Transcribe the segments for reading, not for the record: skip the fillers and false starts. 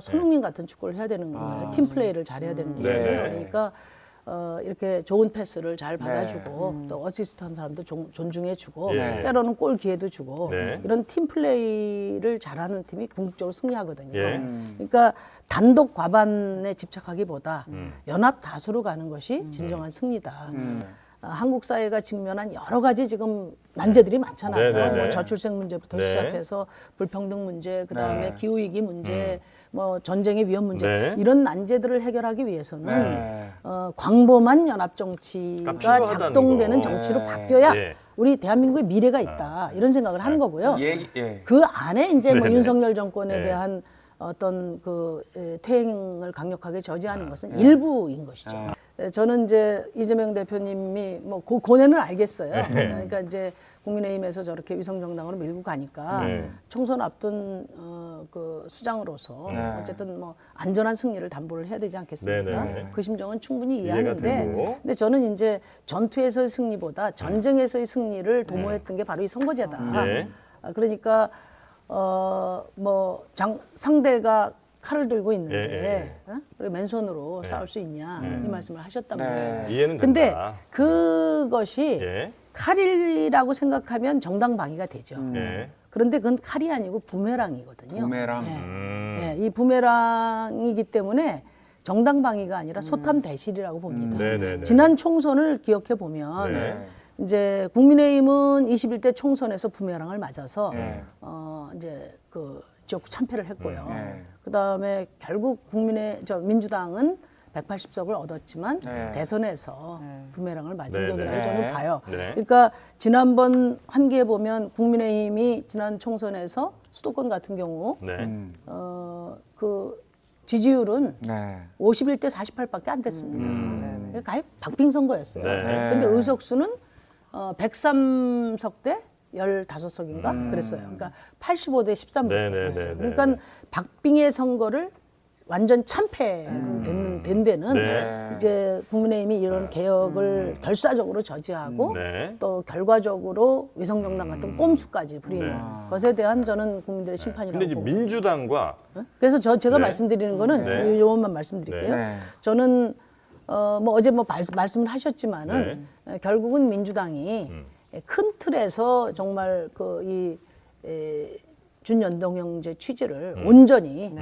손흥민 같은 축구를 해야 되는 거예요. 팀 플레이를 잘해야 되는 거예요. 네네. 그러니까 이렇게 좋은 패스를 잘 받아주고 또 어시스트한 사람도 존중해주고 예. 때로는 골 기회도 주고 네. 이런 팀 플레이를 잘하는 팀이 궁극적으로 승리하거든요. 예. 그러니까 단독 과반에 집착하기보다 연합 다수로 가는 것이 진정한 승리다. 한국 사회가 직면한 여러 가지 지금 난제들이 많잖아요. 네네네. 뭐 저출생 문제부터 네. 시작해서 불평등 문제, 그다음에 네. 기후 위기 문제, 뭐 전쟁의 위험 문제 네. 이런 난제들을 해결하기 위해서는 네. 광범한 연합 정치가 필요하다는 작동되는 거. 정치로 네. 바뀌어야 예. 우리 대한민국의 미래가 있다 이런 생각을 하는 거고요. 예. 그 안에 이제 뭐 네네. 윤석열 정권에 네. 대한 어떤 그 퇴행을 강력하게 저지하는 것은 일부인 것이죠. 저는 이제 이재명 대표님이 뭐 고뇌는 알겠어요. 그러니까 이제 국민의힘에서 저렇게 위성정당으로 밀고 가니까 네. 총선 앞둔 그 수장으로서 네. 어쨌든 뭐 안전한 승리를 담보를 해야 되지 않겠습니까? 네네. 그 심정은 충분히 이해가 이해하는데, 되고. 근데 저는 이제 전투에서의 승리보다 전쟁에서의 승리를 도모했던 게 바로 이 선거제다. 네. 그러니까 상대가 칼을 들고 있는데 예. 그리고 맨손으로 싸울 수 있냐 이 말씀을 하셨단 네. 말이에요. 이해는 근데 된다. 그것이 예. 칼이라고 생각하면 정당방위가 되죠. 예. 그런데 그건 칼이 아니고 부메랑이거든요. 부메랑. 네. 이 부메랑이기 때문에 정당방위가 아니라 소탐대실이라고 봅니다. 네네네. 지난 총선을 기억해 보면 네. 이제 국민의힘은 21대 총선에서 부메랑을 맞아서 네. 이제 그 지역구 참패를 했고요. 네. 그다음에 결국 민주당은 180석을 얻었지만 네. 대선에서 부메랑을 맞은 네, 격이라고 네. 저는 봐요. 네. 그러니까 지난번 환기해 보면 국민의힘이 지난 총선에서 수도권 같은 경우 네. 그 지지율은 네. 51대 48밖에 안 됐습니다. 그러니까 아예 박빙 선거였어요. 네. 그런데 의석수는 103석 대 15석인가 그랬어요. 그러니까 85대 13로 네, 네, 됐어요. 네, 그러니까 네. 박빙의 선거를 완전 참패로 된 데는 네. 이제 국민의힘이 이런 개혁을 결사적으로 저지하고 네. 또 결과적으로 위성정당 같은 꼼수까지 부리는 네. 것에 대한 저는 국민들의 심판이라고 근데 이제 봅니다. 민주당과 그래서 제가 네. 말씀드리는 거는 네. 요것만 말씀드릴게요. 네. 저는 뭐 어제 뭐 말씀을 하셨지만은 결국은 민주당이 큰 틀에서 정말 준연동형제 취지를 온전히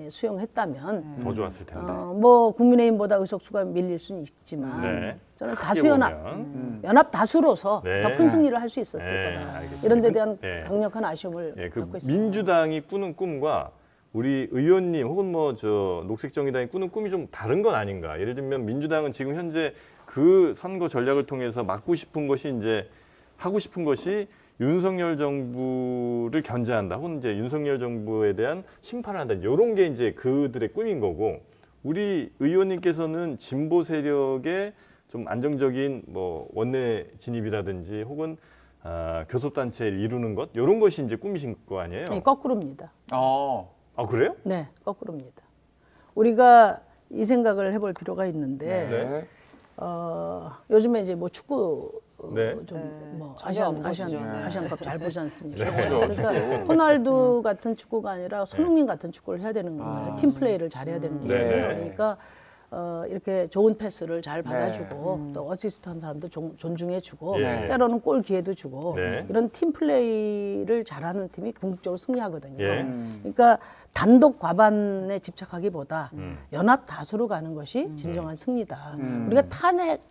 수용했다면 더 좋았을 텐데. 뭐 국민의힘보다 의석수가 밀릴 수는 있지만 네. 저는 크게 다수 연합 다수로서 네. 더 큰 승리를 할 수 있었을 네, 거다. 알겠습니다. 이런 데 대한 네. 강력한 아쉬움을 예, 그 갖고 있습니다. 민주당이 꾸는 꿈과 우리 의원님 혹은 뭐 저 녹색정의당이 꾸는 꿈이 좀 다른 건 아닌가? 예를 들면 민주당은 지금 현재 그 선거 전략을 통해서 막고 싶은 것이 이제 하고 싶은 것이 윤석열 정부를 견제한다. 혹은 이제 윤석열 정부에 대한 심판을 한다. 이런 게 이제 그들의 꿈인 거고, 우리 의원님께서는 진보 세력의 좀 안정적인 뭐 원내 진입이라든지 혹은 교섭단체를 이루는 것, 이런 것이 이제 꿈이신 거 아니에요? 네, 거꾸로입니다. 아, 그래요? 네, 거꾸로입니다. 우리가 이 생각을 해볼 필요가 있는데 네. 요즘에 이제 뭐 축구 네. 좀뭐 전혀 안 보시죠. 아시안컵 잘 보지 않습니까? 네. 그러니까 호날두 같은 축구가 아니라 손흥민 같은 축구를 해야 되는 거예요. 팀 플레이를 잘해야 되는 거예요. 네. 그러니까 이렇게 좋은 패스를 잘 받아주고 또 어시스트한 사람도 존중해주고 예. 때로는 골 기회도 주고 네. 이런 팀 플레이를 잘하는 팀이 궁극적으로 승리하거든요. 예. 그러니까 단독 과반에 집착하기보다 연합 다수로 가는 것이 진정한 승리다. 우리가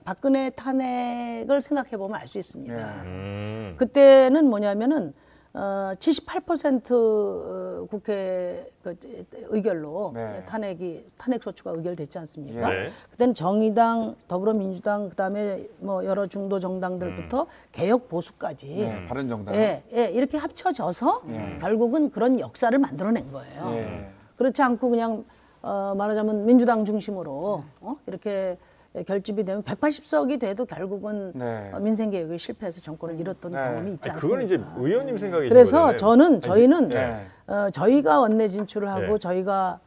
박근혜 탄핵을 생각해 보면 알 수 있습니다. 그때는 뭐냐면은 78% 국회 의결로 네. 탄핵 소추가 의결됐지 않습니까? 네. 그때는 정의당, 더불어민주당, 그다음에 뭐 여러 중도 정당들부터 개혁 보수까지 네. 바른정당. 이렇게 합쳐져서 결국은 그런 역사를 만들어낸 거예요. 예. 그렇지 않고 그냥 말하자면 민주당 중심으로 이렇게 결집이 되면 180석이 돼도 결국은 네. 민생개혁에 실패해서 정권을 잃었던 네. 경험이 있지 않습니까? 그건 이제 의원님 생각이신 그래서 거잖아요. 저희는 네. 저희가 원내 진출을 하고 네. 저희가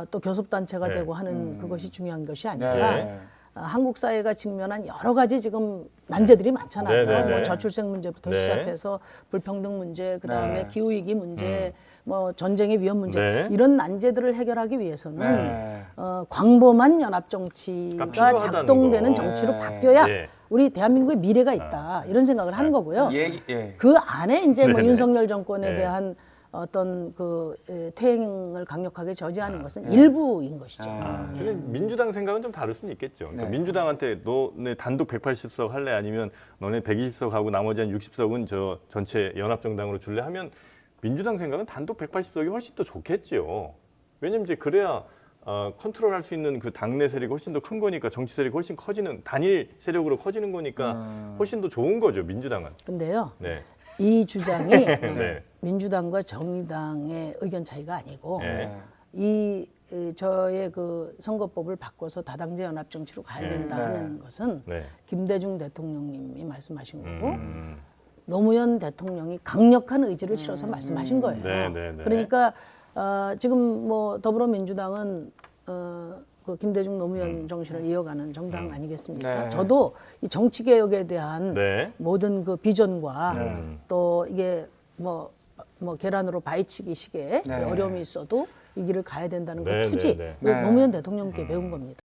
또 교섭단체가 네. 되고 하는 그것이 중요한 것이 아니라 네. 한국 사회가 직면한 여러 가지 지금 난제들이 많잖아요. 네, 네, 네. 뭐 저출생 문제부터 네. 시작해서 불평등 문제, 그다음에 네. 기후 위기 문제, 뭐 전쟁의 위험 문제 네. 이런 난제들을 해결하기 위해서는 네. 광범한 연합 정치가 필요하다는 작동되는 거. 정치로 네. 바뀌어야 예. 우리 대한민국의 미래가 있다 이런 생각을 하는 거고요. 예. 그 안에 이제 뭐 네네. 윤석열 정권에 네. 대한 어떤 그 퇴행을 강력하게 저지하는 것은 일부인 것이죠. 근데 민주당 생각은 좀 다를 수는 있겠죠. 그러니까 네. 민주당한테 너네 단독 180석 할래 아니면 너네 120석 하고 나머지 한 60석은 저 전체 연합정당으로 줄래 하면 민주당 생각은 단독 180석이 훨씬 더 좋겠지요. 왜냐면 이제 그래야 컨트롤할 수 있는 그 당내 세력이 훨씬 더 큰 거니까 정치 세력이 훨씬 커지는 단일 세력으로 커지는 거니까 훨씬 더 좋은 거죠 민주당은. 근데요. 네. 이 주장이 네. 민주당과 정의당의 의견 차이가 아니고 네. 저의 그 선거법을 바꿔서 다당제 연합 정치로 가야 된다 네. 하는 것은 네. 김대중 대통령님이 말씀하신 거고 음. 노무현 대통령이 강력한 의지를 실어서 말씀하신 거예요. 네. 그러니까 지금 뭐 더불어민주당은 그 김대중 노무현 정신을 이어가는 정당 아니겠습니까? 네. 저도 이 정치 개혁에 대한 네. 모든 그 비전과 또 이게 뭐 계란으로 바위치기 식의 네. 어려움이 있어도 이 길을 가야 된다는 네, 그 투지 네. 노무현 대통령께 배운 겁니다.